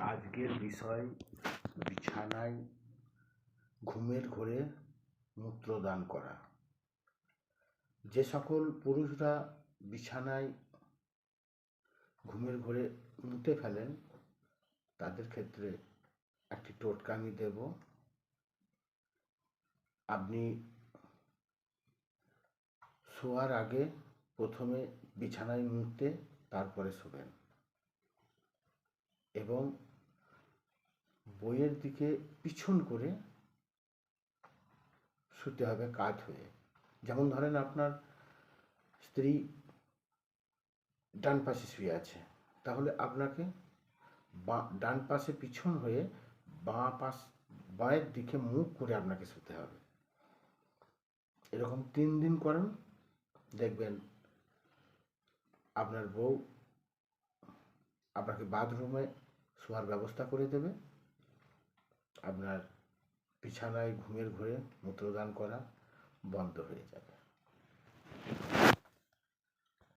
আজকের বিষয় বিছানায় ঘুমের ঘোরে মূত্রদান করা। যে সকল পুরুষরা বিছানায় ঘুমের ঘোরে মুতে ফেলেন তাদের ক্ষেত্রে একটি টোটকা আমি দেব। আপনি শোয়ার আগে প্রথমে বিছানায় মুতে তারপরে শোবেন এবং বইয়ের দিকে পিছন করে শুতে হবে কাত হয়ে। যেমন ধরেন আপনার স্ত্রী ডান পাশে শুয়ে আছে, তাহলে আপনাকে ডান পাশে পিছন হয়ে বাঁয়ের দিকে মুখ করে আপনাকে শুতে হবে। এরকম 3 দিন করেন, দেখবেন আপনার বউ আপনাকে বাথরুমে শোয়ার ব্যবস্থা করে দেবে, আপনার বিছানায় ঘুমের ঘোরে মূত্রদান করা বন্ধ হয়ে যাবে।